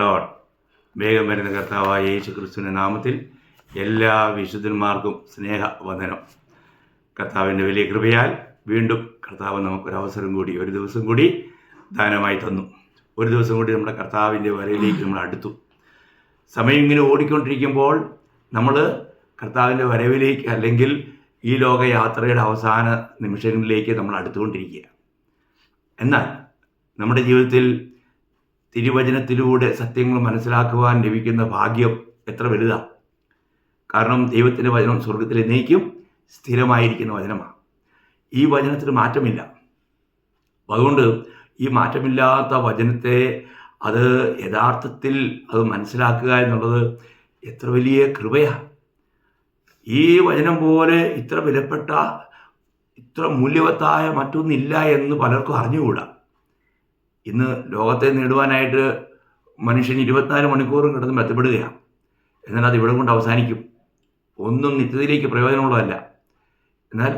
Lord. വേഗം വരുന്ന കർത്താവായ യേശു ക്രിസ്തുവിൻ്റെ നാമത്തിൽ എല്ലാ വിശുദ്ധന്മാർക്കും സ്നേഹവന്ദനം. കർത്താവിൻ്റെ വലിയ കൃപയാൽ വീണ്ടും കർത്താവ് നമുക്കൊരവസരം കൂടി, ഒരു ദിവസം കൂടി ദാനമായി തന്നു. ഒരു ദിവസം കൂടി നമ്മുടെ കർത്താവിൻ്റെ വരവിലേക്ക് നമ്മൾ അടുത്തു. സമയം ഇങ്ങനെ ഓടിക്കൊണ്ടിരിക്കുമ്പോൾ നമ്മൾ കർത്താവിൻ്റെ വരവിലേക്ക്, അല്ലെങ്കിൽ ഈ ലോകയാത്രയുടെ അവസാന നിമിഷങ്ങളിലേക്ക് നമ്മൾ അടുത്തുകൊണ്ടിരിക്കുക. എന്നാൽ നമ്മുടെ ജീവിതത്തിൽ തിരുവചനത്തിലൂടെ സത്യങ്ങൾ മനസ്സിലാക്കുവാൻ ലഭിക്കുന്ന ഭാഗ്യം എത്ര വലുതാണ്. കാരണം ദൈവത്തിൻ്റെ വചനം സ്വർഗത്തിൽ എന്നേക്കും സ്ഥിരമായിരിക്കുന്ന വചനമാണ്. ഈ വചനത്തിന് മാറ്റമില്ല. അതുകൊണ്ട് ഈ മാറ്റമില്ലാത്ത വചനത്തെ അത് യഥാർത്ഥത്തിൽ അത് മനസ്സിലാക്കുക എന്നുള്ളത് എത്ര വലിയ കൃപയാണ്. ഈ വചനം പോലെ ഇത്ര വിലപ്പെട്ട, ഇത്ര മൂല്യവത്തായ മറ്റൊന്നില്ല എന്ന് പലർക്കും അറിഞ്ഞുകൂടാ. ഇന്ന് ലോകത്തെ നേടുവാനായിട്ട് മനുഷ്യൻ 24 മണിക്കൂറും കിടന്ന് മെച്ചപ്പെടുകയാണ്. എന്നാൽ അത് ഇവിടെ കൊണ്ട് അവസാനിക്കും. ഒന്നും നിത്യതയിലേക്ക് പ്രയോജനമുള്ളതല്ല. എന്നാൽ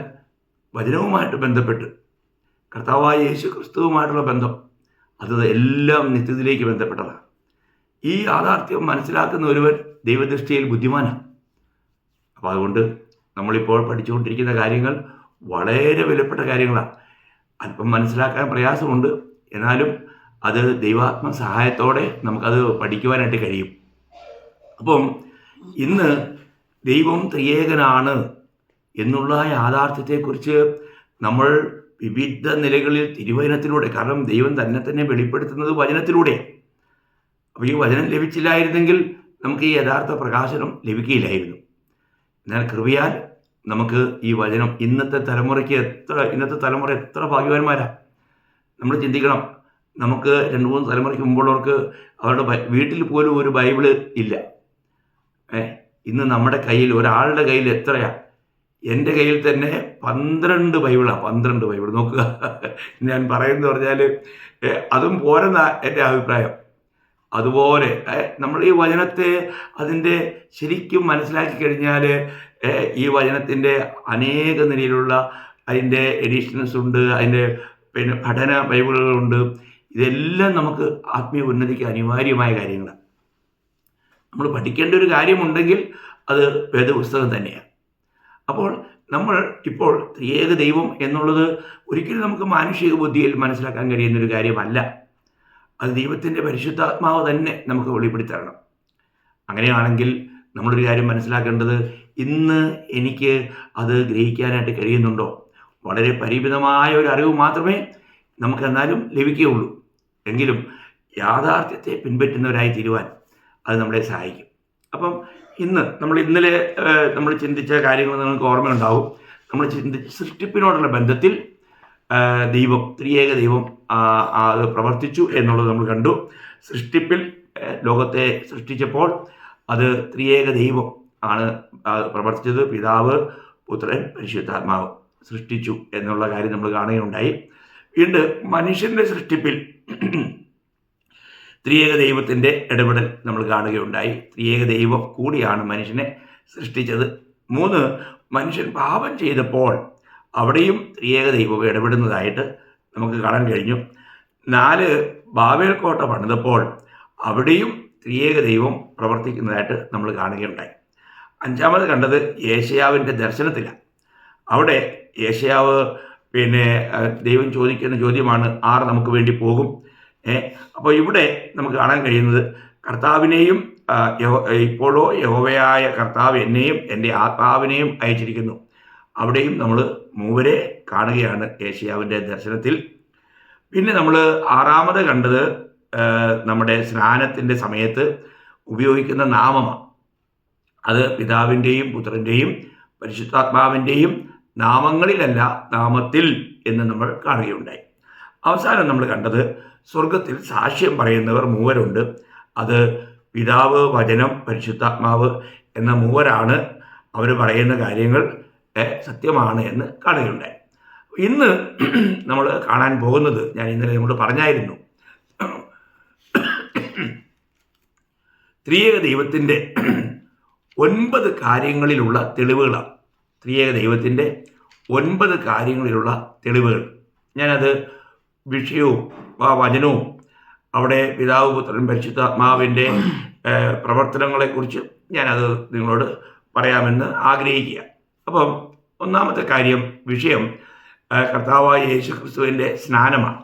വചനവുമായിട്ട് ബന്ധപ്പെട്ട് കർത്താവായ യേശു ക്രിസ്തുവുമായിട്ടുള്ള ബന്ധം, അത് എല്ലാം നിത്യതയിലേക്ക് ബന്ധപ്പെട്ടതാണ്. ഈ യാഥാർത്ഥ്യം മനസ്സിലാക്കുന്ന ഒരുവൻ ദൈവദൃഷ്ടിയിൽ ബുദ്ധിമാനാണ്. അപ്പോൾ അതുകൊണ്ട് നമ്മളിപ്പോൾ പഠിച്ചുകൊണ്ടിരിക്കുന്ന കാര്യങ്ങൾ വളരെ വിലപ്പെട്ട കാര്യങ്ങളാണ്. അല്പം മനസ്സിലാക്കാൻ പ്രയാസമുണ്ട്, എന്നാലും അത് ദൈവാത്മ സഹായത്തോടെ നമുക്കത് പഠിക്കുവാനായിട്ട് കഴിയും. അപ്പം ഇന്ന് ദൈവം ത്രിയേകനാണ് എന്നുള്ള യാഥാർത്ഥ്യത്തെക്കുറിച്ച് നമ്മൾ വിവിധ നിലകളിൽ തിരുവചനത്തിലൂടെ, കാരണം ദൈവം തന്നെ വെളിപ്പെടുത്തുന്നത് വചനത്തിലൂടെ. അപ്പോൾ ഈ വചനം ലഭിച്ചില്ലായിരുന്നെങ്കിൽ നമുക്ക് ഈ യഥാർത്ഥ പ്രകാശനം ലഭിക്കുകയില്ലായിരുന്നു. എന്നാൽ കൃപയാൽ നമുക്ക് ഈ വചനം ഇന്നത്തെ തലമുറ എത്ര ഭാഗ്യവാന്മാരാണ്. നമ്മൾ ചിന്തിക്കണം, നമുക്ക് 2-3 തലമുറയ്ക്ക് മുമ്പുള്ളവർക്ക് അവരുടെ വീട്ടിൽ പോലും ഒരു ബൈബിള് ഇല്ല. ഇന്ന് നമ്മുടെ കയ്യിൽ, ഒരാളുടെ കയ്യിൽ എത്രയാണ്? എൻ്റെ കയ്യിൽ തന്നെ 12 ബൈബിളാണ്. 12 ബൈബിൾ നോക്കുക. ഞാൻ പറയുന്നത് പറഞ്ഞാൽ അതും പോരെന്നാ എൻ്റെ അഭിപ്രായം. അതുപോലെ നമ്മൾ ഈ വചനത്തെ അതിൻ്റെ ശരിക്കും മനസ്സിലാക്കി കഴിഞ്ഞാൽ ഈ വചനത്തിൻ്റെ അനേക നിലയിലുള്ള അതിൻ്റെ എഡിഷൻസ് ഉണ്ട്, അതിൻ്റെ പഠന ബൈബിളുകളുണ്ട്. ഇതെല്ലാം നമുക്ക് ആത്മീയ ഉന്നതിക്ക് അനിവാര്യമായ കാര്യങ്ങളാണ്. നമ്മൾ പഠിക്കേണ്ട ഒരു കാര്യമുണ്ടെങ്കിൽ അത് വേദപുസ്തകം തന്നെയാണ്. അപ്പോൾ നമ്മൾ ഇപ്പോൾ ത്രിയേക ദൈവം എന്നുള്ളത് ഒരിക്കലും നമുക്ക് മാനുഷിക ബുദ്ധിയിൽ മനസ്സിലാക്കാൻ കഴിയുന്നൊരു കാര്യമല്ല. അത് ദൈവത്തിൻ്റെ പരിശുദ്ധാത്മാവ് തന്നെ നമുക്ക് വെളിപ്പെടുത്തരണം. അങ്ങനെയാണെങ്കിൽ നമ്മളൊരു കാര്യം മനസ്സിലാക്കേണ്ടത്, ഇന്ന് എനിക്ക് അത് ഗ്രഹിക്കാനായിട്ട് കഴിയുന്നുണ്ടോ? വളരെ പരിമിതമായ ഒരു അറിവ് മാത്രമേ നമുക്ക് എന്നാലും ലഭിക്കുകയുള്ളൂ. എങ്കിലും യാഥാർത്ഥ്യത്തെ പിൻപറ്റുന്നവരായി തീരുവാൻ അത് നമ്മളെ സഹായിക്കും. അപ്പം ഇന്നലെ നമ്മൾ ചിന്തിച്ച കാര്യങ്ങൾ നിങ്ങൾക്ക് ഓർമ്മയുണ്ടാവും. നമ്മൾ സൃഷ്ടിപ്പിനോടുള്ള ബന്ധത്തിൽ ദൈവം, ത്രിയേക ദൈവം അത് പ്രവർത്തിച്ചു എന്നുള്ളത് നമ്മൾ കണ്ടു. സൃഷ്ടിപ്പിൽ ലോകത്തെ സൃഷ്ടിച്ചപ്പോൾ അത് ത്രിയേക ദൈവം ആണ് പ്രവർത്തിച്ചത്. പിതാവ്, പുത്രൻ, പരിശുദ്ധാത്മാവ് സൃഷ്ടിച്ചു എന്നുള്ള കാര്യം നമ്മൾ കാണുകയുണ്ടായി. വീണ്ടും മനുഷ്യൻ്റെ സൃഷ്ടിപ്പിൽ ത്രിയേക ദൈവത്തിൻ്റെ ഇടപെടൽ നമ്മൾ കാണുകയുണ്ടായി. ത്രിയേക ദൈവം കൂടിയാണ് മനുഷ്യനെ സൃഷ്ടിച്ചത്. 3, മനുഷ്യൻ പാപം ചെയ്തപ്പോൾ അവിടെയും ത്രിയേക ദൈവം ഇടപെടുന്നതായിട്ട് നമുക്ക് കാണാൻ കഴിഞ്ഞു. 4, ബാബേൽ കോട്ട പണിതപ്പോൾ അവിടെയും ത്രിയേക ദൈവം പ്രവർത്തിക്കുന്നതായിട്ട് നമ്മൾ കാണുകയുണ്ടായി. 5 കണ്ടത് യേശയ്യാവിൻ്റെ ദർശനത്തിലാണ്. അവിടെ യേശയ്യാവ് ദൈവം ചോദിക്കുന്ന ചോദ്യമാണ്, ആർ നമുക്ക് വേണ്ടി പോകും? അപ്പോൾ ഇവിടെ നമുക്ക് കാണാൻ കഴിയുന്നത്, കർത്താവിനെയും ഇപ്പോഴോ യഹോവയായ കർത്താവ് എന്നെയും എൻ്റെ ആത്മാവിനെയും അയച്ചിരിക്കുന്നു. അവിടെയും നമ്മൾ 3 കാണുകയാണ് യേശയ്യാവിൻ്റെ ദർശനത്തിൽ. പിന്നെ നമ്മൾ 6 കണ്ടത് നമ്മുടെ സ്നാനത്തിൻ്റെ സമയത്ത് ഉപയോഗിക്കുന്ന നാമമാണ്. അത് പിതാവിൻ്റെയും പുത്രൻ്റെയും പരിശുദ്ധാത്മാവിൻ്റെയും നാമങ്ങളിലല്ല, നാമത്തിൽ എന്ന് നമ്മൾ കാണുകയുണ്ടായി. അവസാനം നമ്മൾ കണ്ടത്, സ്വർഗത്തിൽ സാക്ഷ്യം പറയുന്നവർ 3 അത് പിതാവ്, വചനം, പരിശുദ്ധാത്മാവ് എന്ന 3 അവർ പറയുന്ന കാര്യങ്ങൾ സത്യമാണ് എന്ന് കാണുകയുണ്ടായി. ഇന്ന് നമ്മൾ കാണാൻ പോകുന്നത്, ഞാൻ ഇന്നലെ നമ്മൾ പറഞ്ഞായിരുന്നു, ത്രിയേക ദൈവത്തിൻ്റെ 9 കാര്യങ്ങളിലുള്ള തെളിവുകളാണ്. ത്രിയേക ദൈവത്തിൻ്റെ 9 കാര്യങ്ങളിലുള്ള തെളിവുകൾ. ഞാനത് വിഷയവും വചനവും അവിടെ പിതാവ് പുത്രൻ പരിശുദ്ധാത്മാവിൻ്റെ പ്രവർത്തനങ്ങളെക്കുറിച്ച് ഞാനത് നിങ്ങളോട് പറയാമെന്ന് ആഗ്രഹിക്കുക. അപ്പം ഒന്നാമത്തെ വിഷയം കർത്താവായ യേശു ക്രിസ്തുവിൻ്റെ സ്നാനമാണ്.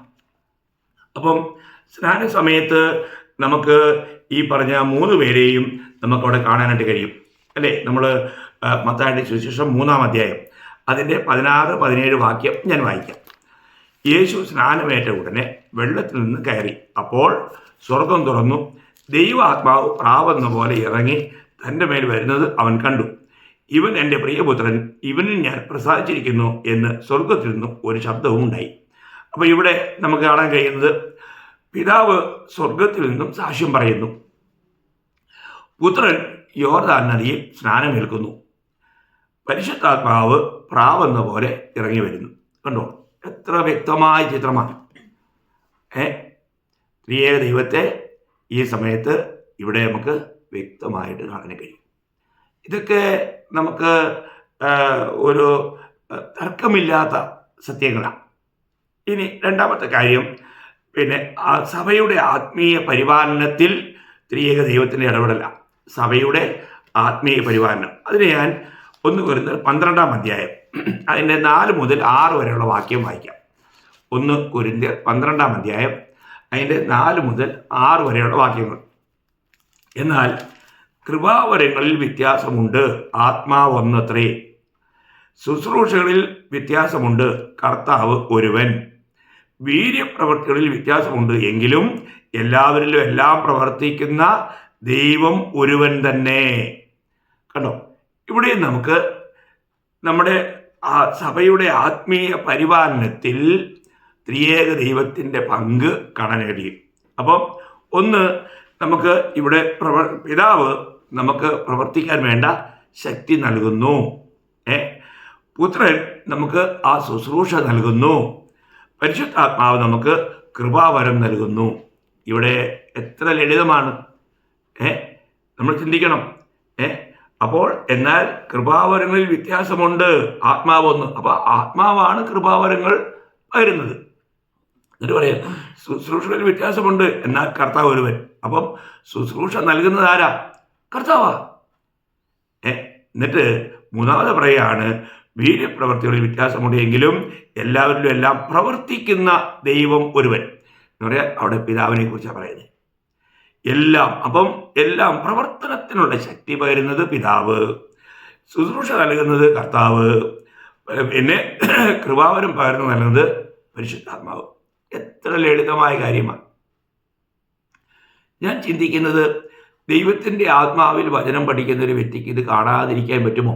അപ്പം സ്നാന സമയത്ത് നമുക്ക് ഈ പറഞ്ഞ 3 പേരെയും നമുക്കവിടെ കാണാനായിട്ട് കഴിയും, അല്ലേ? നമ്മൾ മത്തായിയുടെ സുവിശേഷം 3-ാം അധ്യായം അതിൻ്റെ 16-17 വാക്യം ഞാൻ വായിക്കാം. യേശു സ്നാനമേറ്റ ഉടനെ വെള്ളത്തിൽ നിന്ന് കയറി. അപ്പോൾ സ്വർഗം തുറന്നു, ദൈവാത്മാവ് പ്രാവെന്ന പോലെ ഇറങ്ങി തൻ്റെ മേൽ വരുന്നത് അവൻ കണ്ടു. ഇവൻ എൻ്റെ പ്രിയപുത്രൻ, ഇവനിൽ ഞാൻ പ്രസാദിച്ചിരിക്കുന്നു എന്ന് സ്വർഗത്തിൽ നിന്നും ഒരു ശബ്ദവും ഉണ്ടായി. അപ്പോൾ ഇവിടെ നമുക്ക് കാണാൻ കഴിയുന്നത് പിതാവ് സ്വർഗത്തിൽ നിന്നും സാക്ഷ്യം പറയുന്നു. പുത്രൻ യോർദാൻ നദിയിൽ സ്നാനമേൽക്കുന്നു. പരിശുദ്ധാത്മാവ് പ്രാവെന്ന പോലെ ഇറങ്ങി വരുന്നു. കണ്ടോ, എത്ര വ്യക്തമായ ചിത്രമാണ്. ത്രിയേക ദൈവത്തെ ഈ സമയത്ത് ഇവിടെ നമുക്ക് വ്യക്തമായിട്ട് കാണാൻ കഴിയും. ഇതൊക്കെ നമുക്ക് ഒരു തർക്കമില്ലാത്ത സത്യങ്ങളാണ്. ഇനി രണ്ടാമത്തെ കാര്യം, സഭയുടെ ആത്മീയ പരിപാലനത്തിൽ ത്രിയേക ദൈവത്തിൻ്റെ ഇടപെടലാണ്. സഭയുടെ ആത്മീയ പരിപാലനം, അതിന് ഞാൻ 1 കൊരിന്ത്യർ 12-ാം അധ്യായം അതിൻ്റെ 4 മുതൽ 6 വരെയുള്ള വാക്യം വായിക്കാം. 1 കൊരിന്ത്യർ 12-ാം അധ്യായം അതിൻ്റെ 4 മുതൽ 6 വരെയുള്ള വാക്യങ്ങൾ. എന്നാൽ കൃപാവരങ്ങളിൽ വ്യത്യാസമുണ്ട്, ആത്മാവ് ഒന്നത്രേ. ശുശ്രൂഷകളിൽ വ്യത്യാസമുണ്ട്, കർത്താവ് ഒരുവൻ. വീര്യപ്രവൃത്തികളിൽ വ്യത്യാസമുണ്ട്, എങ്കിലും എല്ലാവരിലും എല്ലാം പ്രവർത്തിക്കുന്ന ദൈവം ഒരുവൻ തന്നെ. കണ്ടോ, ഇവിടെ നമുക്ക് നമ്മുടെ സഭയുടെ ആത്മീയ പരിപാലനത്തിൽ ത്രിയേക ദൈവത്തിൻ്റെ പങ്ക് കാണാൻ കഴിയും. അപ്പം ഒന്ന്, നമുക്ക് ഇവിടെ പിതാവ് നമുക്ക് പ്രവർത്തിക്കാൻ വേണ്ട ശക്തി നൽകുന്നു. പുത്രൻ നമുക്ക് ആ ശുശ്രൂഷ നൽകുന്നു. പരിശുദ്ധാത്മാവ് നമുക്ക് കൃപാവരം നൽകുന്നു. ഇവിടെ എത്ര ലളിതമാണ്, നമ്മൾ ചിന്തിക്കണം. അപ്പോൾ എന്നാൽ കൃപാവരങ്ങളിൽ വ്യത്യാസമുണ്ട്, ആത്മാവ് ഒന്ന്. അപ്പോൾ ആത്മാവാണ് കൃപാവരങ്ങൾ വരുന്നത്. എന്നിട്ട് പറയാം ശുശ്രൂഷകളിൽ വ്യത്യാസമുണ്ട്, എന്നാൽ കർത്താവ് ഒരുവൻ. അപ്പം ശുശ്രൂഷ നൽകുന്നത് ആരാ? കർത്താവാ. എന്നിട്ട് മൂന്നാമത് പറയാണ്, വീര്യപ്രവർത്തികളിൽ വ്യത്യാസമുണ്ട്, എങ്കിലും എല്ലാവരിലും എല്ലാം പ്രവർത്തിക്കുന്ന ദൈവം ഒരുവൻ എന്ന് പറയാം. അവിടെ പിതാവിനെ കുറിച്ചാണ് പറയുന്നത്. എല്ലാം പ്രവർത്തനത്തിനുള്ള ശക്തി പകരുന്നത് പിതാവ്, ശുശ്രൂഷ നൽകുന്നത് കർത്താവ്, പിന്നെ കൃപാവരം പകർന്നു നൽകുന്നത് പരിശുദ്ധാത്മാവ്. എത്ര ലളിതമായ കാര്യമാണ്. ഞാൻ ചിന്തിക്കുന്നത്, ദൈവത്തിൻ്റെ ആത്മാവിൽ വചനം പഠിക്കുന്ന ഒരു വ്യക്തിക്ക് ഇത് കാണാതിരിക്കാൻ പറ്റുമോ?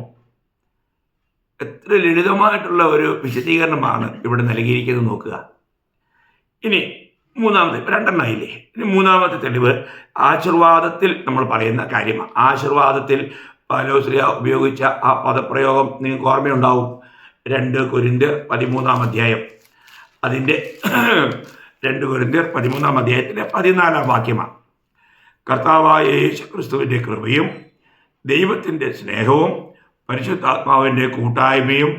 എത്ര ലളിതമായിട്ടുള്ള ഒരു വിശദീകരണമാണ് ഇവിടെ നൽകിയിരിക്കുന്നത് നോക്കുക. ഇനി മൂന്നാമത്തെ, 2 ആയില്ലേ. ഇനി മൂന്നാമത്തെ തെളിവ് ആശീർവാദത്തിൽ നമ്മൾ പറയുന്ന കാര്യമാണ്. ആശീർവാദത്തിൽ പൗലോസ് ഉപയോഗിച്ച ആ പദപ്രയോഗം നിങ്ങൾക്ക് ഓർമ്മയുണ്ടാവും. 2 കൊരിന്ത്യർ 13-ാം അധ്യായം അതിൻ്റെ 2 കൊരിന്ത്യർ 13-ാം അധ്യായത്തിൻ്റെ 14-ാം വാക്യമാണ്. കർത്താവായ യേശു ക്രിസ്തുവിൻ്റെ കൃപയും ദൈവത്തിൻ്റെ സ്നേഹവും പരിശുദ്ധാത്മാവിൻ്റെ കൂട്ടായ്മയും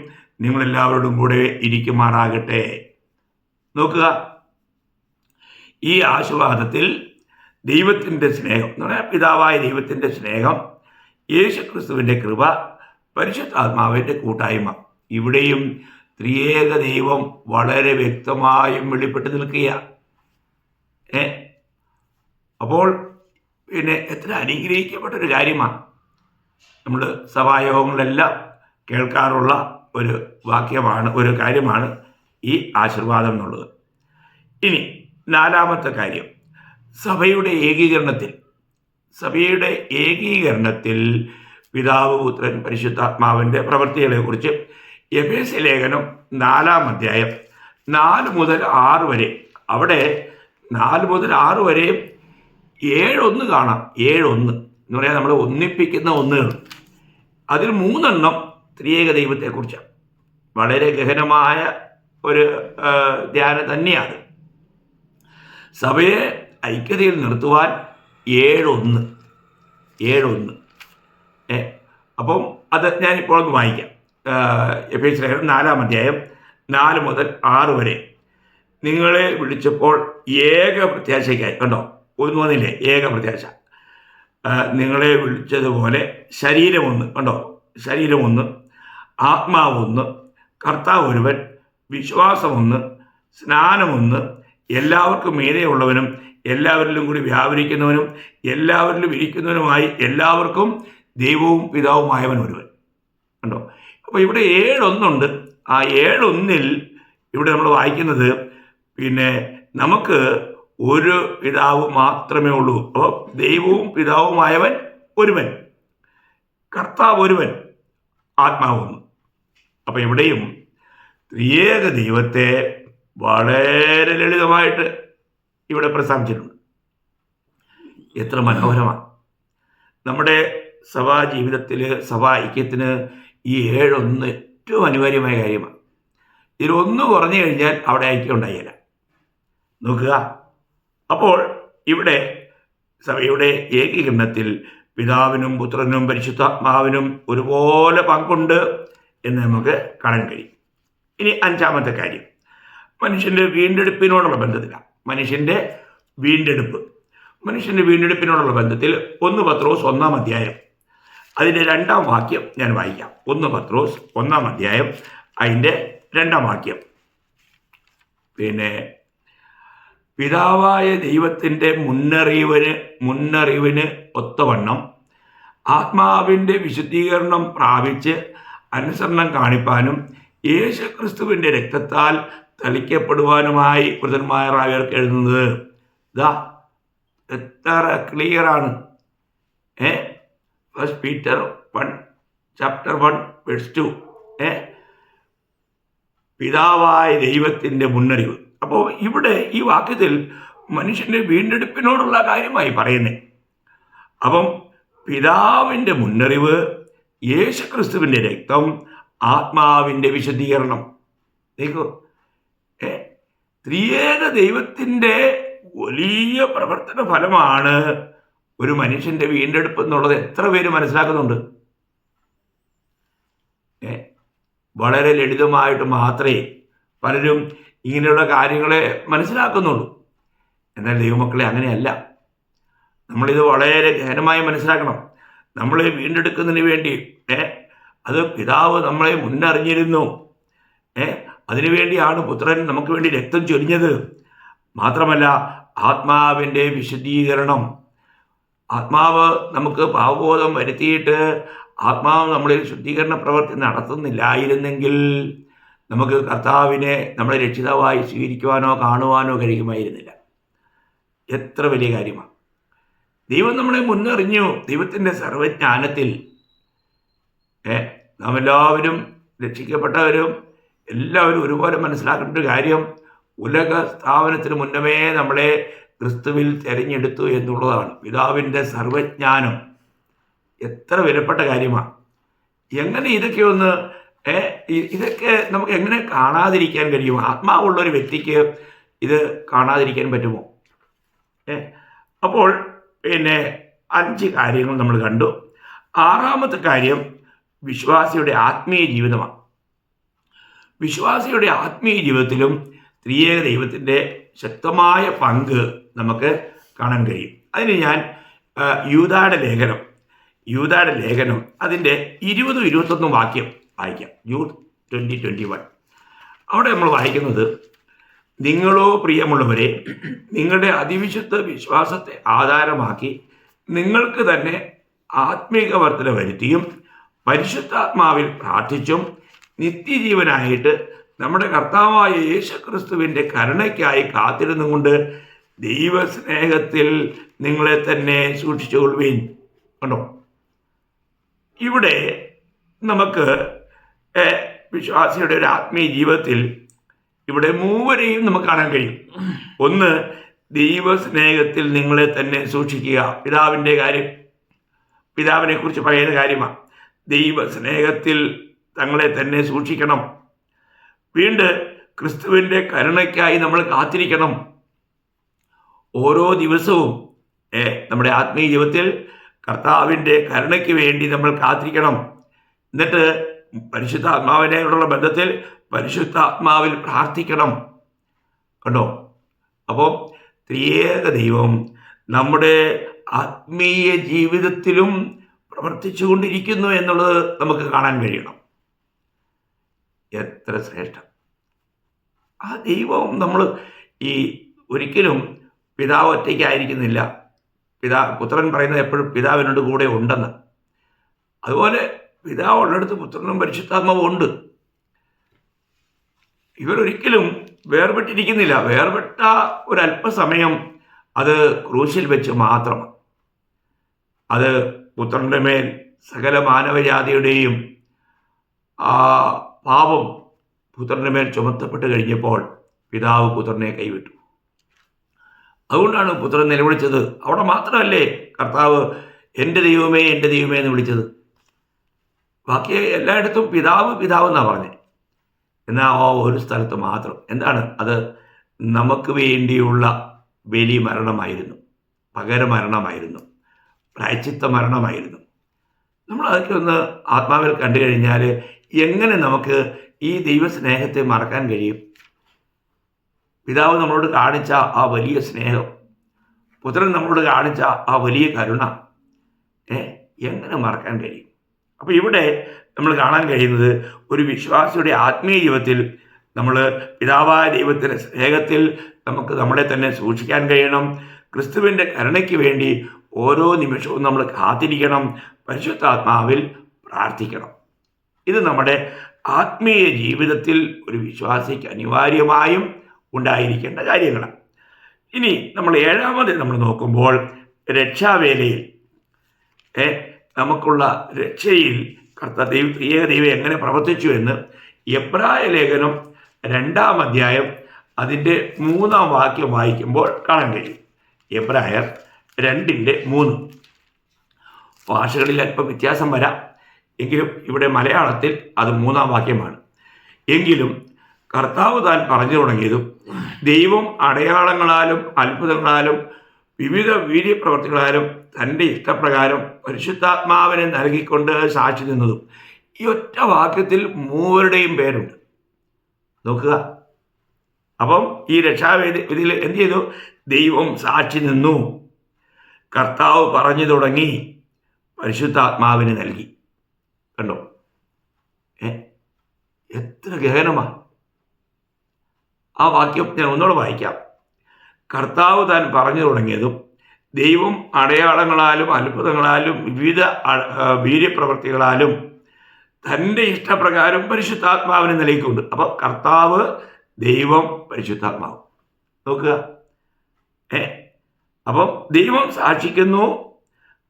നിങ്ങളെല്ലാവരോടും കൂടെ ഇരിക്കുമാറാകട്ടെ. നോക്കുക, ഈ ആശീർവാദത്തിൽ ദൈവത്തിൻ്റെ സ്നേഹം എന്ന് പറഞ്ഞാൽ പിതാവായ ദൈവത്തിൻ്റെ സ്നേഹം, യേശു ക്രിസ്തുവിൻ്റെ കൃപ, പരിശുദ്ധാത്മാവിൻ്റെ കൂട്ടായ്മ, ഇവിടെയും ത്രിയേക ദൈവം വളരെ വ്യക്തമായും വെളിപ്പെട്ട് നിൽക്കുകയാണ്. അപ്പോൾ എത്ര അനുഗ്രഹിക്കപ്പെട്ടൊരു കാര്യമാണ്. നമ്മൾ സഭായോഗങ്ങളെല്ലാം കേൾക്കാറുള്ള ഒരു വാക്യമാണ്, ഒരു കാര്യമാണ് ഈ ആശീർവാദം എന്നുള്ളത്. ഇനി 4-ാമത്തെ കാര്യം, സഭയുടെ ഏകീകരണത്തിൽ പിതാവ്, പുത്രൻ, പരിശുദ്ധാത്മാവിൻ്റെ പ്രവൃത്തികളെക്കുറിച്ച് എഫേസ്യ ലേഖനം 4-ാം അധ്യായം 4 മുതൽ 6 വരെ, അവിടെ 4 മുതൽ 6 വരെ 7 കാണാം. 7 എന്ന് പറയാൻ നമ്മൾ ഒന്നിപ്പിക്കുന്ന ഒന്നുകൾ. അതിൽ 3 ത്രിയേക ദൈവത്തെക്കുറിച്ചാണ്. വളരെ ഗഹനമായ ഒരു ധ്യാനം തന്നെയാണ്. സഭയെ ഐക്യതയിൽ നിർത്തുവാൻ 7 അപ്പം അത് ഞാനിപ്പോൾ ഒന്ന് വായിക്കാം. എഫേസ്യ ലേഖനം 4-ാം അധ്യായം 4 മുതൽ 6 വരെ. നിങ്ങളെ വിളിച്ചപ്പോൾ ഏക പ്രത്യാശയ്ക്കായി, കണ്ടോ, ഒന്നും വന്നില്ലേ, ഏക പ്രത്യാശ. നിങ്ങളെ വിളിച്ചതുപോലെ ശരീരമൊന്ന്, കണ്ടോ, ശരീരമൊന്ന്, ആത്മാവൊന്ന്, കർത്താവ് ഒരുവൻ, വിശ്വാസമൊന്ന്, സ്നാനമൊന്ന്, എല്ലാവർക്കും മീതെയുള്ളവനും എല്ലാവരിലും കൂടി വ്യാപരിക്കുന്നവനും എല്ലാവരിലും ഇരിക്കുന്നവനുമായി എല്ലാവർക്കും ദൈവവും പിതാവുമായവൻ ഒരുവൻ. കണ്ടോ, അപ്പോൾ ഇവിടെ 7 ഒന്നുണ്ട്. ആ 7 ഒന്നിൽ ഇവിടെ നമ്മൾ വായിക്കുന്നത് പിന്നെ നമുക്ക് ഒരു പിതാവ് മാത്രമേ ഉള്ളൂ. അപ്പോൾ ദൈവവും പിതാവുമായവൻ ഒരുവൻ, കർത്താവ് ഒരുവൻ, ആത്മാവൊന്ന്. അപ്പം ഇവിടെയും ത്രിയേക ദൈവത്തെ വളരെ ലളിതമായിട്ട് ഇവിടെ പ്രസ്താവിച്ചിട്ടുണ്ട്. എത്ര മനോഹരമാണ്! നമ്മുടെ സഭാ ജീവിതത്തിൽ, സഭാ ഐക്യത്തിന് ഈ 7 ഒന്ന് ഏറ്റവും അനിവാര്യമായ കാര്യമാണ്. ഇതിലൊന്ന് കുറഞ്ഞു കഴിഞ്ഞാൽ അവിടെ ഐക്യം ഉണ്ടായില്ല. നോക്കുക, അപ്പോൾ ഇവിടെ സഭയുടെ ഏകീകരണത്തിൽ പിതാവിനും പുത്രനും പരിശുദ്ധാത്മാവിനും ഒരുപോലെ പങ്കുണ്ട് എന്ന് നമുക്ക് കാണാൻ കഴിയും. ഇനി 5-ാമത്തെ കാര്യം, മനുഷ്യൻ്റെ വീണ്ടെടുപ്പിനോടുള്ള ബന്ധത്തിലാണ്. മനുഷ്യൻ്റെ വീണ്ടെടുപ്പിനോടുള്ള ബന്ധത്തിൽ 1 പത്രോസ് 1-ാം അധ്യായം അതിൻ്റെ 2-ാം വാക്യം ഞാൻ വായിക്കാം. 1 പത്രോസ് 1-ാം അധ്യായം അതിൻ്റെ 2-ാം വാക്യം. പിന്നെ പിതാവായ ദൈവത്തിൻ്റെ മുന്നറിവിന് ഒത്തവണ്ണം ആത്മാവിൻ്റെ വിശുദ്ധീകരണം പ്രാപിച്ച് അനുസരണം കാണിപ്പാനും യേശുക്രിസ്തുവിൻ്റെ രക്തത്താൽ തളിക്കപ്പെടുവാനുമായി പുത്രന്മാരായവർക്ക് എഴുതുന്നത്. ഇതാ എത്ര ക്ലിയറാണ്. 1 Peter 1:1-2 പിതാവായ ദൈവത്തിൻ്റെ മുന്നറിവ്. അപ്പോൾ ഇവിടെ ഈ വാക്യത്തിൽ മനുഷ്യൻ്റെ വീണ്ടെടുപ്പിനോടുള്ള കാര്യമായി പറയുന്നത്. അപ്പം പിതാവിൻ്റെ മുന്നറിവ്, യേശുക്രിസ്തുവിൻ്റെ രക്തം, ആത്മാവിൻ്റെ വിശുദ്ധീകരണം. देखो, ത്രിയേക ദൈവത്തിൻ്റെ വലിയ പ്രവർത്തന ഫലമാണ് ഒരു മനുഷ്യൻ്റെ വീണ്ടെടുപ്പ് എന്നുള്ളത്. എത്ര പേര് മനസ്സിലാക്കുന്നുണ്ട്? വളരെ ലളിതമായിട്ട് മാത്രമേ പലരും ഇങ്ങനെയുള്ള കാര്യങ്ങളെ മനസ്സിലാക്കുന്നുള്ളൂ. എന്നാൽ ദൈവമക്കളെ അങ്ങനെയല്ല. നമ്മളിത് വളരെ ഗഹനമായി മനസ്സിലാക്കണം. നമ്മളെ വീണ്ടെടുക്കുന്നതിന് വേണ്ടി അത് പിതാവ് നമ്മളെ മുന്നറിഞ്ഞിരുന്നു. അതിനുവേണ്ടിയാണ് പുത്രൻ നമുക്ക് വേണ്ടി രക്തം ചൊരിഞ്ഞത്. മാത്രമല്ല, ആത്മാവിൻ്റെ വിശുദ്ധീകരണം. ആത്മാവ് നമുക്ക് പാപബോധം വരുത്തിയിട്ട് ആത്മാവ് നമ്മളിൽ ശുദ്ധീകരണ പ്രവൃത്തി നടത്തുന്നില്ലായിരുന്നെങ്കിൽ നമുക്ക് കർത്താവിനെ നമ്മളെ രക്ഷിതാവായി സ്വീകരിക്കുവാനോ കാണുവാനോ കഴിയുമായിരുന്നില്ല. എത്ര വലിയ കാര്യമാണ്! ദൈവം നമ്മളെ മുന്നറിഞ്ഞു. ദൈവത്തിൻ്റെ സർവജ്ഞാനത്തിൽ നാം എല്ലാവരും രക്ഷിക്കപ്പെട്ടവരും എല്ലാവരും ഒരുപോലെ മനസ്സിലാക്കേണ്ട ഒരു കാര്യം, ഉലക സ്ഥാപനത്തിന് മുന്നമേ നമ്മളെ ക്രിസ്തുവിൽ തിരഞ്ഞെടുത്തു എന്നുള്ളതാണ്. പിതാവിൻ്റെ സർവജ്ഞാനം എത്ര വിലപ്പെട്ട കാര്യമാണ്! എങ്ങനെ ഇതൊക്കെ നമുക്ക് എങ്ങനെ കാണാതിരിക്കാൻ കഴിയും? ആത്മാവുള്ളൊരു വ്യക്തിക്ക് ഇത് കാണാതിരിക്കാൻ പറ്റുമോ? അപ്പോൾ 5 കാര്യങ്ങൾ നമ്മൾ കണ്ടു. 6-ാമത്തെ കാര്യം വിശ്വാസിയുടെ ആത്മീയ ജീവിതമാണ്. വിശ്വാസിയുടെ ആത്മീയ ജീവിതത്തിലും ത്രിയേക ദൈവത്തിൻ്റെ ശക്തമായ പങ്ക് നമുക്ക് കാണാൻ കഴിയും. അതിന് ഞാൻ യൂദായുടെ ലേഖനം അതിൻ്റെ 20-21 വാക്യം വായിക്കാം. ജൂഡ് 20:21. അവിടെ നമ്മൾ വായിക്കുന്നത്, നിങ്ങളോ പ്രിയമുള്ളവരെ, നിങ്ങളുടെ അതിവിശുദ്ധ വിശ്വാസത്തെ ആധാരമാക്കി നിങ്ങൾക്ക് തന്നെ ആത്മീക വർധന വരുത്തിയും പരിശുദ്ധാത്മാവിൽ പ്രാർത്ഥിച്ചും നിത്യജീവനായിട്ട് നമ്മുടെ കർത്താവായ യേശുക്രിസ്തുവിൻ്റെ കരുണയ്ക്കായി കാത്തിരുന്നുകൊണ്ട് ദൈവസ്നേഹത്തിൽ നിങ്ങളെ തന്നെ സൂക്ഷിച്ചുകൊള്ളുവീൻ. കണ്ടോ, ഇവിടെ നമുക്ക് വിശ്വാസിയുടെ ഒരു ആത്മീയ ജീവിതത്തിൽ ഇവിടെ 3 നമുക്ക് കാണാൻ കഴിയും. 1, ദൈവസ്നേഹത്തിൽ നിങ്ങളെ തന്നെ സൂക്ഷിക്കുക. പിതാവിനെ കുറിച്ച് പറയുന്ന കാര്യമാണ്. ദൈവസ്നേഹത്തിൽ തങ്ങളെ തന്നെ സൂക്ഷിക്കണം. വീണ്ടും ക്രിസ്തുവിൻ്റെ കരുണയ്ക്കായി നമ്മൾ കാത്തിരിക്കണം. ഓരോ ദിവസവും നമ്മുടെ ആത്മീയ ജീവിതത്തിൽ കർത്താവിൻ്റെ കരുണയ്ക്ക് വേണ്ടി നമ്മൾ കാത്തിരിക്കണം. എന്നിട്ട് പരിശുദ്ധാത്മാവിനോടുള്ള ബന്ധത്തിൽ പരിശുദ്ധാത്മാവിൽ പ്രാർത്ഥിക്കണം. കണ്ടോ? അപ്പോൾ ത്രിയേക ദൈവം നമ്മുടെ ആത്മീയ ജീവിതത്തിലും പ്രവർത്തിച്ചു കൊണ്ടിരിക്കുന്നു എന്നുള്ളത് നമുക്ക് കാണാൻ കഴിയണം. എത്ര ശ്രേഷ്ഠം! ആ ദൈവം നമ്മൾ ഈ ഒരിക്കലും പിതാവ് ഒറ്റയ്ക്കായിരിക്കുന്നില്ല. പുത്രൻ പറയുന്നത് എപ്പോഴും പിതാവിനോട് കൂടെ ഉണ്ടെന്ന്. അതുപോലെ പിതാവ് ഉള്ളിടത്ത് പുത്രനും പരിശുദ്ധാത്മാവും ഉണ്ട്. ഇവരൊരിക്കലും വേർപെട്ടിരിക്കുന്നില്ല. വേർപെട്ട ഒരല്പസമയം അത് ക്രൂശിൽ വെച്ച് മാത്രമാണ്. അത് പുത്രൻ്റെ മേൽ സകല മാനവജാതിയുടെയും പാപം പുത്രൻ്റെ മേൽ ചുമത്തപ്പെട്ട് കഴിഞ്ഞപ്പോൾ പിതാവ് പുത്രനെ കൈവിട്ടു. അതുകൊണ്ടാണ് പുത്രൻ നിലവിളിച്ചത്. അവിടെ മാത്രമല്ലേ കർത്താവ് എൻ്റെ ദൈവമേ എൻ്റെ ദൈവമേ എന്ന് വിളിച്ചത്. ബാക്കി എല്ലായിടത്തും പിതാവ് പിതാവ് എന്നാണ് പറഞ്ഞത്. എന്നാൽ ഒരു സ്ഥലത്ത് മാത്രം എന്താണ് അത്? നമുക്ക് വേണ്ടിയുള്ള ബലി മരണമായിരുന്നു, പകരമരണമായിരുന്നു, പ്രായശ്ചിത്ത മരണമായിരുന്നു. നമ്മൾ അതൊക്കെ ഒന്ന് ആത്മാവിൽ കണ്ടു കഴിഞ്ഞാൽ എങ്ങനെ നമുക്ക് ഈ ദൈവസ്നേഹത്തെ മറക്കാൻ കഴിയും? പിതാവ് നമ്മളോട് കാണിച്ച ആ വലിയ സ്നേഹം, പുത്രൻ നമ്മളോട് കാണിച്ച ആ വലിയ കരുണ എങ്ങനെ മറക്കാൻ കഴിയും? അപ്പോൾ ഇവിടെ നമ്മൾ കാണാൻ കഴിയുന്നത് ഒരു വിശ്വാസിയുടെ ആത്മീയ ജീവിതത്തിൽ നമ്മൾ പിതാവായ ദൈവത്തിൻ്റെ സ്നേഹത്തിൽ നമുക്ക് നമ്മളെ തന്നെ സൂക്ഷിക്കാൻ കഴിയണം. ക്രിസ്തുവിൻ്റെ കരുണയ്ക്ക് വേണ്ടി ഓരോ നിമിഷവും നമ്മൾ കാത്തിരിക്കണം. പരിശുദ്ധാത്മാവിൽ പ്രാർത്ഥിക്കണം. ഇത് നമ്മുടെ ആത്മീയ ജീവിതത്തിൽ ഒരു വിശ്വാസിക്ക് അനിവാര്യമായും ഉണ്ടായിരിക്കേണ്ട കാര്യങ്ങളാണ്. ഇനി നമ്മൾ ഏഴാമത് നമ്മൾ നോക്കുമ്പോൾ രക്ഷാവേലയിൽ നമുക്കുള്ള രക്ഷയിൽ ത്രിയേക ദൈവം എങ്ങനെ പ്രവർത്തിച്ചു എന്ന് എബ്രായ ലേഖനം 2-ാം അധ്യായം അതിൻ്റെ 3-ാം വാക്യം വായിക്കുമ്പോൾ കാണാൻ കഴിയും. എബ്രായർ 2:3. ഭാഷകളിൽ അല്പം വ്യത്യാസം വരാം, എങ്കിലും ഇവിടെ മലയാളത്തിൽ അത് 3-ാം വാക്യമാണ്. എങ്കിലും കർത്താവ് താൻ പറഞ്ഞു തുടങ്ങിയതും ദൈവം അടയാളങ്ങളാലും അത്ഭുതങ്ങളാലും വിവിധ വീര്യപ്രവർത്തികളാലും തൻ്റെ ഇഷ്ടപ്രകാരം പരിശുദ്ധാത്മാവിനെ നൽകിക്കൊണ്ട് സാക്ഷി നിന്നതും. ഈ ഒറ്റ വാക്യത്തിൽ 3 പേരുണ്ട്. നോക്കുക. അപ്പം ഈ രക്ഷാവേദിയിൽ എന്ത് ചെയ്തു? ദൈവം സാക്ഷി നിന്നു, കർത്താവ് പറഞ്ഞു തുടങ്ങി, പരിശുദ്ധാത്മാവിന് നൽകി. കണ്ടോ? എത്ര ഗഹനമാണ് ആ വാക്യം. ഞാൻ ഒന്നുകൂടെ വായിക്കാം. കർത്താവ് താൻ പറഞ്ഞു തുടങ്ങിയതും ദൈവം അടയാളങ്ങളാലും അത്ഭുതങ്ങളാലും വിവിധ വീര്യപ്രവർത്തികളാലും തൻ്റെ ഇഷ്ടപ്രകാരം പരിശുദ്ധാത്മാവിനെ നൽകിക്കൊണ്ട്. അപ്പോൾ കർത്താവ്, ദൈവം, പരിശുദ്ധാത്മാവ്. നോക്കുക. അപ്പം ദൈവം സാക്ഷിക്കുന്നു,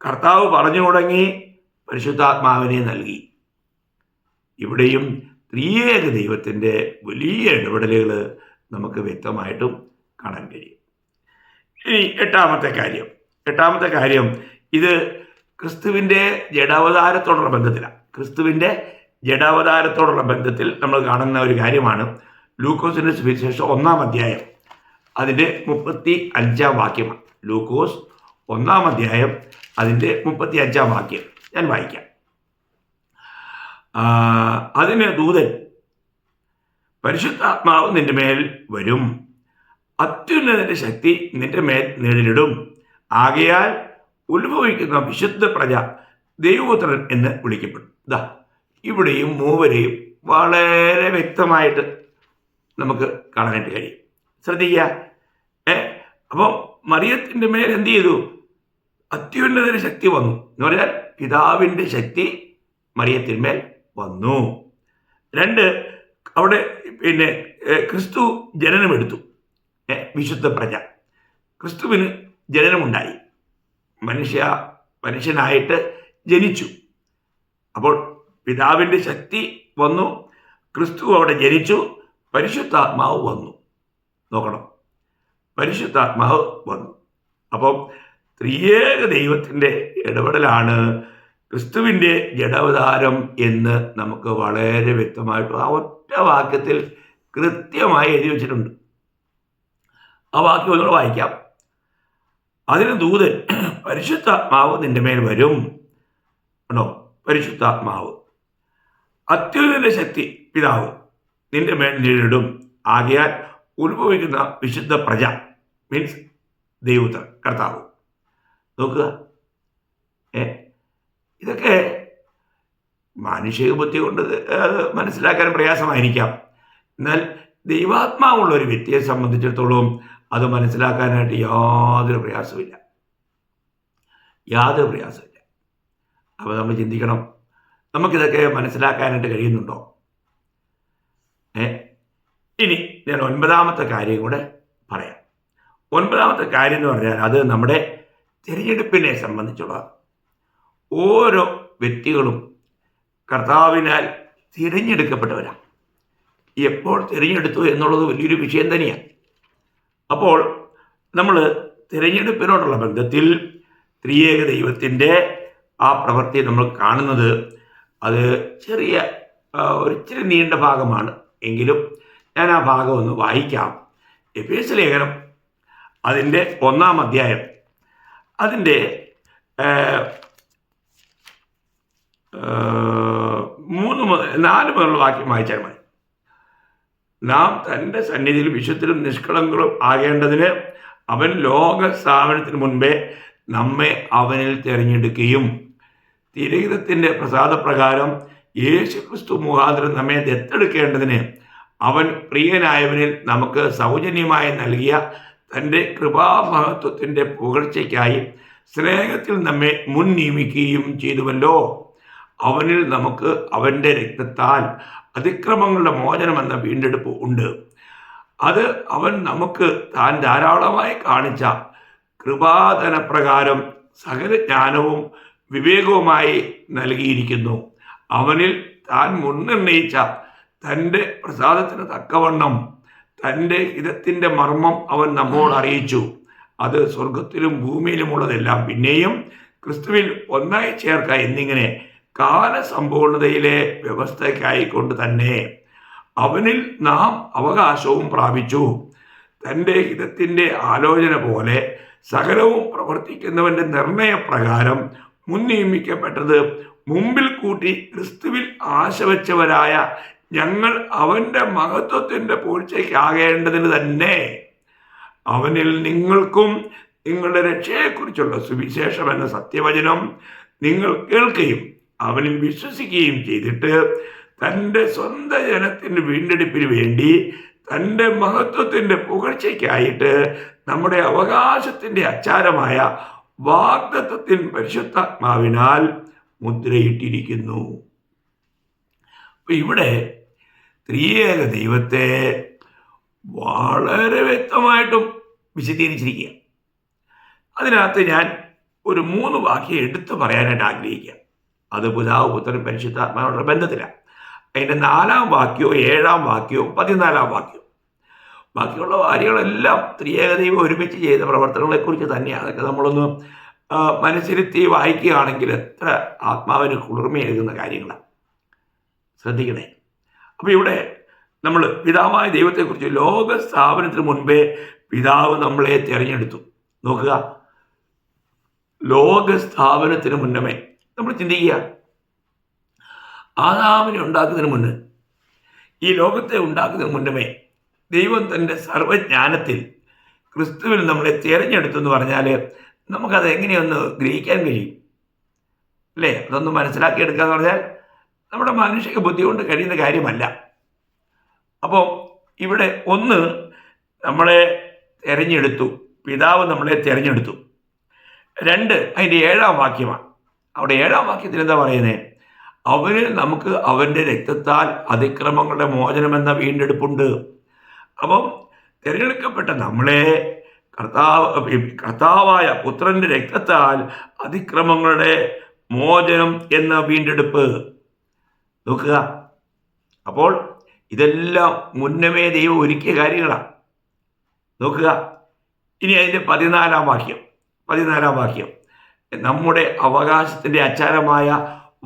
കർത്താവ് പറഞ്ഞു തുടങ്ങി, പരിശുദ്ധാത്മാവിനെ നൽകി. ഇവിടെയും ത്രിയേക ദൈവത്തിൻ്റെ വലിയ ഇടപെടലുകൾ നമുക്ക് വ്യക്തമായിട്ടും കാണാൻ കഴിയും. ഇനി എട്ടാമത്തെ കാര്യം ഇത് ക്രിസ്തുവിൻ്റെ ജഡാവതാരത്തോടുള്ള ബന്ധത്തിലാണ്. ക്രിസ്തുവിൻ്റെ ജഡാവതാരത്തോടുള്ള ബന്ധത്തിൽ നമ്മൾ കാണുന്ന ഒരു കാര്യമാണ്. ലൂക്കോസിൻ്റെ സുവിശേഷം 1-ാം അധ്യായം അതിൻ്റെ 35-ാം വാക്യമാണ്. ലൂക്കോസ് 1-ാം അധ്യായം അതിൻ്റെ 35-ാം വാക്യം ഞാൻ വായിക്കാം. അതിന് ദൂതൻ, പരിശുദ്ധാത്മാവ് നിന്റെ മേൽ വരും, അത്യുന്നതന്റെ ശക്തി നിന്റെ മേൽ നിഴലിടും, ആകയാൽ ഉത്ഭവിക്കുന്ന വിശുദ്ധ പ്രജ ദൈവപുത്രൻ എന്ന് വിളിക്കപ്പെടും. ഇവിടെയും 3 വളരെ വ്യക്തമായിട്ട് നമുക്ക് കാണാനായിട്ട് കഴിയും. ശ്രദ്ധിക്കുക. അപ്പം മറിയത്തിൻ്റെ മേൽ എന്ത് ചെയ്തു? അത്യുന്നതന്റെ ശക്തി വന്നു എന്ന് പറഞ്ഞാൽ പിതാവിൻ്റെ ശക്തി മറിയത്തിന്മേൽ വന്നു. 2, അവിടെ ക്രിസ്തു ജനനമെടുത്തു. വിശുദ്ധ പ്രജ, ക്രിസ്തുവിന് ജനനമുണ്ടായി, മനുഷ്യനായിട്ട് ജനിച്ചു. അപ്പോൾ പിതാവിൻ്റെ ശക്തി വന്നു, ക്രിസ്തു അവിടെ ജനിച്ചു, പരിശുദ്ധാത്മാവ് വന്നു. നോക്കണം, പരിശുദ്ധാത്മാവ് വന്നു. അപ്പം ത്രിയേക ദൈവത്തിൻ്റെ ഇടപെടലാണ് ക്രിസ്തുവിൻ്റെ ജഡാവതാരം എന്ന് നമുക്ക് വളരെ വ്യക്തമായിട്ട് ആ ഒറ്റ വാക്യത്തിൽ കൃത്യമായി എഴുതി വച്ചിട്ടുണ്ട്. ആ വാക്യം ഒന്നുകൂടെ വായിക്കാം. അതിന് ദൂതൻ, പരിശുദ്ധാത്മാവ് നിന്റെ മേൽ വരും. ആണോ? പരിശുദ്ധാത്മാവ്, അത്യുന്നതന്റെ ശക്തി പിതാവ് നിന്റെ മേൽ നിഴലിടും, ആകയാൽ ഉത്ഭവിക്കുന്ന വിശുദ്ധ പ്രജ മീൻസ് ദൈവപുത്രൻ കർത്താവ്. നോക്കുക, ഇതൊക്കെ മാനുഷിക ബുദ്ധി കൊണ്ട് മനസ്സിലാക്കാൻ പ്രയാസമായിരിക്കാം. എന്നാൽ ദൈവാത്മാവുള്ള ഒരു വ്യക്തിയെ സംബന്ധിച്ചിടത്തോളം അത് മനസ്സിലാക്കാനായിട്ട് യാതൊരു പ്രയാസമില്ല. അപ്പോൾ നമ്മൾ ചിന്തിക്കണം, നമുക്കിതൊക്കെ മനസ്സിലാക്കാനായിട്ട് കഴിയുന്നുണ്ടോ? ഇനി ഞാൻ 9ാമത്തെ കാര്യം കൂടെ പറയാം. 9ാമത്തെ കാര്യം എന്ന് പറഞ്ഞാൽ അത് നമ്മുടെ തിരഞ്ഞെടുപ്പിനെ സംബന്ധിച്ചുള്ള ഓരോ വ്യക്തികളും കർത്താവിനാൽ തിരഞ്ഞെടുക്കപ്പെട്ടവരാണ്. എപ്പോൾ തിരഞ്ഞെടുത്തു എന്നുള്ളത് വലിയൊരു വിഷയം തന്നെയാണ്. അപ്പോൾ നമ്മൾ തിരഞ്ഞെടുപ്പിനോടുള്ള ബന്ധത്തിൽ ത്രിയേക ദൈവത്തിൻ്റെ ആ പ്രവൃത്തി നമ്മൾ കാണുന്നത് അത് ഒരിച്ചിരി നീണ്ട ഭാഗമാണ്. എങ്കിലും ഞാൻ ആ ഭാഗം ഒന്ന് വായിക്കാം. എഫേസ്യ ലേഖനം അതിൻ്റെ 1-ാം അധ്യായം അതിൻ്റെ 4 മുതലുള്ള വാക്യം വായിച്ചാൽ മതി. നാം തൻ്റെ സന്നിധിയിൽ വിശുദ്ധരും നിഷ്കളങ്കരും ആകേണ്ടതിന് അവൻ ലോക സ്ഥാപനത്തിന് മുൻപേ നമ്മെ അവനിൽ തിരഞ്ഞെടുക്കുകയും തിരഹിതത്തിൻ്റെ പ്രസാദപ്രകാരം യേശുക്രിസ്തു മുഖാന്തരം നമ്മെ ദത്തെടുക്കേണ്ടതിന് അവൻ പ്രിയനായവനിൽ നമുക്ക് സൗജന്യമായി നൽകിയ തൻ്റെ കൃപാമഹത്വത്തിൻ്റെ പുകഴ്ചയ്ക്കായി സ്നേഹത്തിൽ നമ്മെ മുൻ നിയമിക്കുകയും ചെയ്തുവല്ലോ. അവനിൽ നമുക്ക് അവൻ്റെ രക്തത്താൽ അതിക്രമങ്ങളുടെ മോചനമെന്ന വീണ്ടെടുപ്പ് ഉണ്ട്. അത് അവൻ നമുക്ക് താൻ ധാരാളമായി കാണിച്ച കൃപാദനപ്രകാരം സകല ജ്ഞാനവും വിവേകവുമായി നൽകിയിരിക്കുന്നു. അവനിൽ താൻ മുൻനിർണയിച്ച തൻ്റെ പ്രസാദത്തിന് തക്കവണ്ണം തൻ്റെ ഹിതത്തിൻ്റെ മർമ്മം അവൻ നമ്മോട് അറിയിച്ചു. അത് സ്വർഗത്തിലും ഭൂമിയിലുമുള്ളതെല്ലാം പിന്നെയും ക്രിസ്തുവിൽ ഒന്നായി ചേർക്ക എന്നിങ്ങനെ കാലസമ്പൂർണതയിലെ വ്യവസ്ഥയ്ക്കായിക്കൊണ്ട് തന്നെ അവനിൽ നാം അവകാശവും പ്രാപിച്ചു. തൻ്റെ ഹിതത്തിൻ്റെ ആലോചന പോലെ സകലവും പ്രവർത്തിക്കുന്നവൻ്റെ നിർണയപ്രകാരം മുൻ നിയമിക്കപ്പെട്ടത് മുമ്പിൽ കൂട്ടി ക്രിസ്തുവിൽ ആശ വെച്ചവരായ ഞങ്ങൾ അവൻ്റെ മഹത്വത്തിൻ്റെ പൂഴ്ചയ്ക്കാകേണ്ടതിന് തന്നെ അവനിൽ നിങ്ങൾക്കും നിങ്ങളുടെ രക്ഷയെക്കുറിച്ചുള്ള സുവിശേഷം എന്ന സത്യവചനം നിങ്ങൾ കേൾക്കുകയും അവനിൽ വിശ്വസിക്കുകയും ചെയ്തിട്ട് തൻ്റെ സ്വന്തം ജനത്തിൻ്റെ വീണ്ടെടുപ്പിന് വേണ്ടി തൻ്റെ മഹത്വത്തിൻ്റെ പുകഴ്ചയ്ക്കായിട്ട് നമ്മുടെ അവകാശത്തിൻ്റെ അച്ചാരമായ വാഗ്ദത്തത്തിൻ പരിശുദ്ധാത്മാവിനാൽ മുദ്രയിട്ടിരിക്കുന്നു. അപ്പം ഇവിടെ ത്രിയേക ദൈവത്തെ വളരെ വ്യക്തമായിട്ടും വിശദീകരിച്ചിരിക്കുക. അതിനകത്ത് ഞാൻ ഒരു 3 വാക്യം എടുത്തു പറയാനായിട്ട് ആഗ്രഹിക്കുക. അത് പിതാവ് പുത്രൻ പരിശുദ്ധാത്മാവുള്ള ബന്ധത്തിലാണ്. അതിൻ്റെ 4-ാം വാക്യവും 7-ാം വാക്യവും 14-ാം വാക്യവും ബാക്കിയുള്ള കാര്യങ്ങളെല്ലാം ത്രിയേക ദൈവം ഒരുമിച്ച് ചെയ്ത പ്രവർത്തനങ്ങളെക്കുറിച്ച് തന്നെയാണ്. അതൊക്കെ നമ്മളൊന്ന് മനസ്സിരുത്തി വായിക്കുകയാണെങ്കിൽ എത്ര ആത്മാവിന് കുളിർമയേകുന്ന കാര്യങ്ങളാണ്. ശ്രദ്ധിക്കണേ. അപ്പോൾ ഇവിടെ നമ്മൾ പിതാവായ ദൈവത്തെക്കുറിച്ച് ലോക സ്ഥാപനത്തിന് മുൻപേ പിതാവ് നമ്മളെ തിരഞ്ഞെടുത്തു. നോക്കുക, ലോക സ്ഥാപനത്തിന് മുന്നമേ നമ്മൾ ചിന്തിക്കുക. ആദാമിനെ ഉണ്ടാക്കുന്നതിന് മുന്നേ, ഈ ലോകത്തെ ഉണ്ടാക്കുന്നതിന് മുന്നമേ ദൈവം തൻ്റെ സർവജ്ഞാനത്തിൽ ക്രിസ്തുവിൽ നമ്മളെ തിരഞ്ഞെടുത്തു എന്ന് പറഞ്ഞാൽ നമുക്കത് എങ്ങനെയൊന്ന് ഗ്രഹിക്കാൻ കഴിയും അല്ലേ? അതൊന്ന് മനസ്സിലാക്കിയെടുക്കുക എന്ന് പറഞ്ഞാൽ നമ്മുടെ മാനുഷിക ബുദ്ധി കൊണ്ട് കഴിയുന്ന കാര്യമല്ല. അപ്പോൾ ഇവിടെ ഒന്ന്, നമ്മളെ തിരഞ്ഞെടുത്തു, പിതാവ് നമ്മളെ തിരഞ്ഞെടുത്തു. 2, അതിൻ്റെ 7-ാം വാക്യമാണ്. അവിടെ 7-ാം വാക്യത്തിൽ എന്താ പറയുന്നത്? അവന് നമുക്ക് അവൻ്റെ രക്തത്താൽ അതിക്രമങ്ങളുടെ മോചനമെന്ന വീണ്ടെടുപ്പുണ്ട്. അപ്പം തിരഞ്ഞെടുക്കപ്പെട്ട നമ്മളെ കർത്താവായ പുത്രൻ്റെ രക്തത്താൽ അതിക്രമങ്ങളുടെ മോചനം എന്ന വീണ്ടെടുപ്പ്. നോക്കുക, അപ്പോൾ ഇതെല്ലാം മുന്നമേ ദൈവം ഒരുക്കിയ കാര്യങ്ങളാണ്. നോക്കുക, ഇനി അതിൻ്റെ 14-ാം വാക്യം നമ്മുടെ അവകാശത്തിൻ്റെ അച്ചാരമായ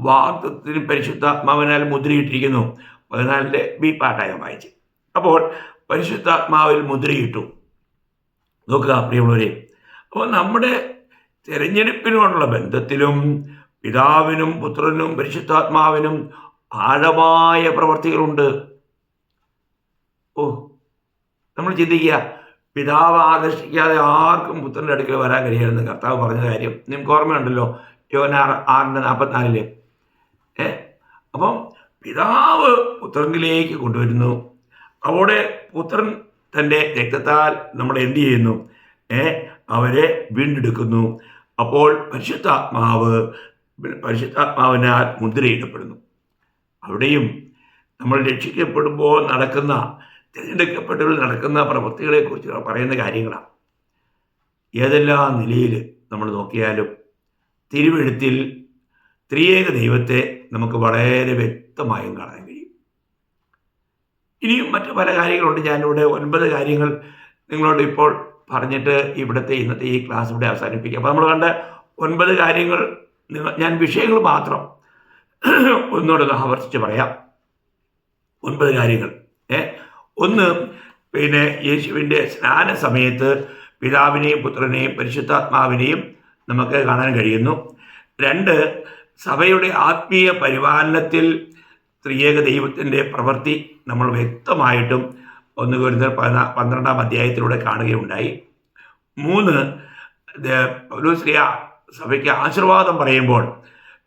വാഗ്ദത്തത്തിന് പരിശുദ്ധാത്മാവിനാൽ മുദ്രയിട്ടിരിക്കുന്നു. 14-ന്റെ ബി പാട്ടായ വായിച്ച്. അപ്പോൾ പരിശുദ്ധാത്മാവിൽ മുദ്രയിട്ടു. നോക്കുക പ്രിയമുള്ളവരെ, അപ്പോൾ നമ്മുടെ തിരഞ്ഞെടുപ്പിനോടുള്ള ബന്ധത്തിലും പിതാവിനും പുത്രനും പരിശുദ്ധാത്മാവിനും ആഴമായ പ്രവർത്തികളുണ്ട്. നമ്മൾ ചിന്തിക്കുക, പിതാവ് ആകർഷിക്കാതെ ആർക്കും പുത്രൻ്റെ അടുക്കൽ വരാൻ കഴിയണമെന്ന് കർത്താവ് പറഞ്ഞ കാര്യം നിങ്ങൾക്ക് ഓർമ്മയുണ്ടല്ലോ, യോഹന്നാൻ 6:44. അപ്പം പിതാവ് പുത്രനിലേക്ക് കൊണ്ടുവരുന്നു. അവിടെ പുത്രൻ തൻ്റെ രക്തത്താൽ നമ്മൾ എന്ത് ചെയ്യുന്നു? അവരെ വീണ്ടെടുക്കുന്നു. അപ്പോൾ പരിശുദ്ധാത്മാവിനാൽ മുദ്രയിടപ്പെടുന്നു. അവിടെയും നമ്മൾ രക്ഷിക്കപ്പെടുമ്പോൾ തിരഞ്ഞെടുക്കപ്പെട്ടവരിൽ നടക്കുന്ന പ്രവൃത്തികളെക്കുറിച്ച് പറയുന്ന കാര്യങ്ങളാണ്. ഏതെല്ലാം നിലയിൽ നമ്മൾ നോക്കിയാലും തിരുവെഴുത്തിൽ ത്രിയേക ദൈവത്തെ നമുക്ക് വളരെ വ്യക്തമായും കാണാൻ കഴിയും. ഇനിയും മറ്റു പല കാര്യങ്ങളുണ്ട്. ഞാനിവിടെ 9 കാര്യങ്ങൾ നിങ്ങളോട് ഇപ്പോൾ പറഞ്ഞിട്ട് ഇന്നത്തെ ഈ ക്ലാസ് ഇവിടെ അവസാനിപ്പിക്കാം. അപ്പോൾ നമ്മൾ കണ്ട 9 കാര്യങ്ങൾ ഞാൻ വിഷയങ്ങൾ മാത്രം ഒന്നുകൂടെ ആവർത്തിച്ച് പറയാം. 9 കാര്യങ്ങൾ. ഒന്ന്, യേശുവിൻ്റെ സ്നാന സമയത്ത് പിതാവിനെയും പുത്രനെയും പരിശുദ്ധാത്മാവിനെയും നമുക്ക് കാണാൻ കഴിയുന്നു. 2, സഭയുടെ ആത്മീയ പരിപാലനത്തിൽ ത്രിയേക ദൈവത്തിൻ്റെ പ്രവൃത്തി നമ്മൾ വ്യക്തമായിട്ടും 1 കൊരിന്ത്യർ 12-ാം അധ്യായത്തിലൂടെ കാണുകയുണ്ടായി. 3, പൗലോസ്ലീഹ സഭയ്ക്ക് ആശീർവാദം പറയുമ്പോൾ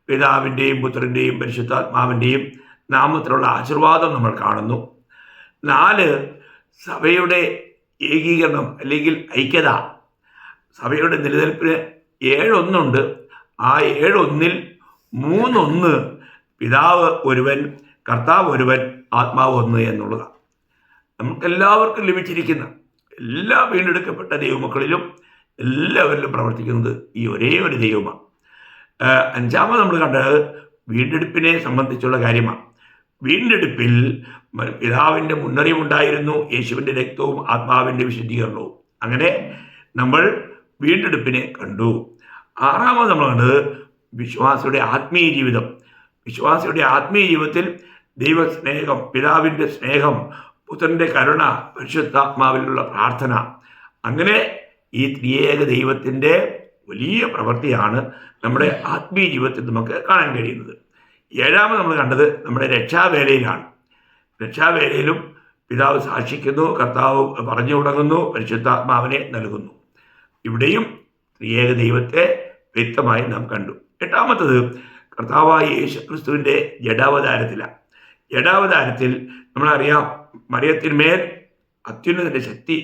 പിതാവിൻ്റെയും പുത്രൻ്റെയും പരിശുദ്ധാത്മാവിൻ്റെയും നാമത്തിലുള്ള ആശീർവാദം നമ്മൾ കാണുന്നു. 4, സഭയുടെ ഏകീകരണം അല്ലെങ്കിൽ ഐക്യത. സഭയുടെ നിലനിൽപ്പിന് 7:1 ആ 7:1 3:1 പിതാവ് ഒരുവൻ, കർത്താവ് ഒരുവൻ, ആത്മാവ് ഒന്ന് എന്നുള്ളതാണ്. നമുക്കെല്ലാവർക്കും ലഭിച്ചിരിക്കുന്ന എല്ലാ വീണ്ടെടുക്കപ്പെട്ട ദൈവമക്കളിലും എല്ലാവരിലും പ്രവർത്തിക്കുന്നത് ഈ ഒരേ ഒരു ദൈവമാണ്. 5 നമ്മൾ കണ്ടത് വീണ്ടെടുപ്പിനെ സംബന്ധിച്ചുള്ള കാര്യമാണ്. വീണ്ടെടുപ്പിൽ പിതാവിൻ്റെ മുന്നറിവുണ്ടായിരുന്നു, യേശുവിൻ്റെ രക്തവും ആത്മാവിൻ്റെ വിശുദ്ധീകരണവും. അങ്ങനെ നമ്മൾ വീണ്ടെടുപ്പിനെ കണ്ടു. 6 നമ്മൾ കണ്ടത് വിശ്വാസിയുടെ ആത്മീയ ജീവിതം. വിശ്വാസിയുടെ ആത്മീയ ജീവിതത്തിൽ ദൈവസ്നേഹം, പിതാവിൻ്റെ സ്നേഹം, പുത്രൻ്റെ കരുണ, പരിശുദ്ധാത്മാവിലുള്ള പ്രാർത്ഥന, അങ്ങനെ ഈ ത്രിയേക ദൈവത്തിൻ്റെ വലിയ പ്രവൃത്തിയാണ് നമ്മുടെ ആത്മീയ ജീവിതത്തിൽ നമുക്ക് കാണാൻ കഴിയുന്നത്. 7 നമ്മൾ കണ്ടത് നമ്മുടെ രക്ഷാവേലയിലാണ്. രക്ഷാവേലയിലും പിതാവ് സാക്ഷിക്കുന്നു, കർത്താവ് പറഞ്ഞു തുടങ്ങുന്നു, പരിശുദ്ധാത്മാവിനെ നൽകുന്നു. ഇവിടെയും ത്രിയേക ദൈവത്തെ വ്യക്തമായി നാം കണ്ടു. 8 കർത്താവായ യേശു ക്രിസ്തുവിൻ്റെ ജഡാവതാരത്തിലാണ്. ജഡാവതാരത്തിൽ നമ്മളറിയാം, മറിയത്തിന്മേൽ അത്യുന്നതൻ്റെ ശക്തി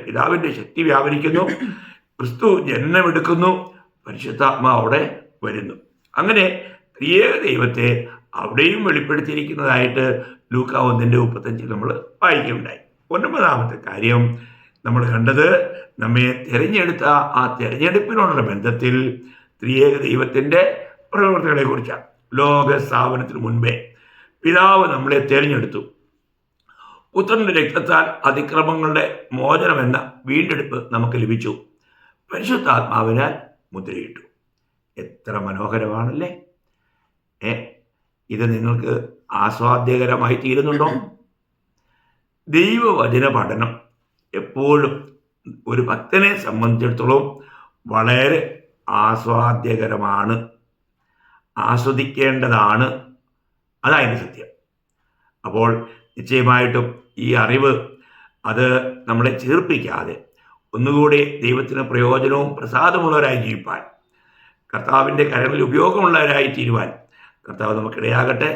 പിതാവിൻ്റെ ശക്തി വ്യാപരിക്കുന്നു, ക്രിസ്തു ജനനമെടുക്കുന്നു, പരിശുദ്ധാത്മാവ് അവിടെ വരുന്നു. അങ്ങനെ ത്രിയേക ദൈവത്തെ അവിടെയും വെളിപ്പെടുത്തിയിരിക്കുന്നതായിട്ട് ലൂക്കാ 1:35 നമ്മൾ വായിക്കുകയുണ്ടായി. 9 കാര്യം നമ്മൾ കണ്ടത്, നമ്മെ തിരഞ്ഞെടുത്ത ആ തിരഞ്ഞെടുപ്പിനോടുള്ള ബന്ധത്തിൽ ത്രിയേക ദൈവത്തിൻ്റെ പ്രവൃത്തികളെക്കുറിച്ചാണ്. ലോക സ്ഥാപനത്തിന് മുൻപേ പിതാവ് നമ്മളെ തിരഞ്ഞെടുത്തു. പുത്രൻ്റെ രക്തത്താൽ അതിക്രമങ്ങളുടെ മോചനമെന്ന വീണ്ടെടുപ്പ് നമുക്ക് ലഭിച്ചു. പരിശുദ്ധാത്മാവിനാൽ മുദ്രയിട്ടു. എത്ര മനോഹരമാണല്ലേ! ഇത് നിങ്ങൾക്ക് ആസ്വാദ്യകരമായി തീരുന്നുണ്ടോ? ദൈവവചന പഠനം എപ്പോഴും ഒരു ഭക്തനെ സംബന്ധിച്ചിടത്തോളം വളരെ ആസ്വാദ്യകരമാണ്, ആസ്വദിക്കേണ്ടതാണ്. അതായത് സത്യം. അപ്പോൾ നിശ്ചയമായിട്ടും ഈ അറിവ് അത് നമ്മളെ ചീർപ്പിക്കാതെ ഒന്നുകൂടി ദൈവത്തിന് പ്രയോജനവും പ്രസാദമുള്ളവരായി ജീവിപ്പാൻ, കർത്താവിൻ്റെ കരങ്ങളിൽ ഉപയോഗമുള്ളവരായി തീരുവാൻ കർത്താവ് നമുക്കിടയാകട്ടെ.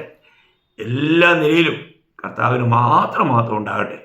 എല്ലാ നിലയിലും കർത്താവിന് മാത്രം ഉണ്ടാകട്ടെ.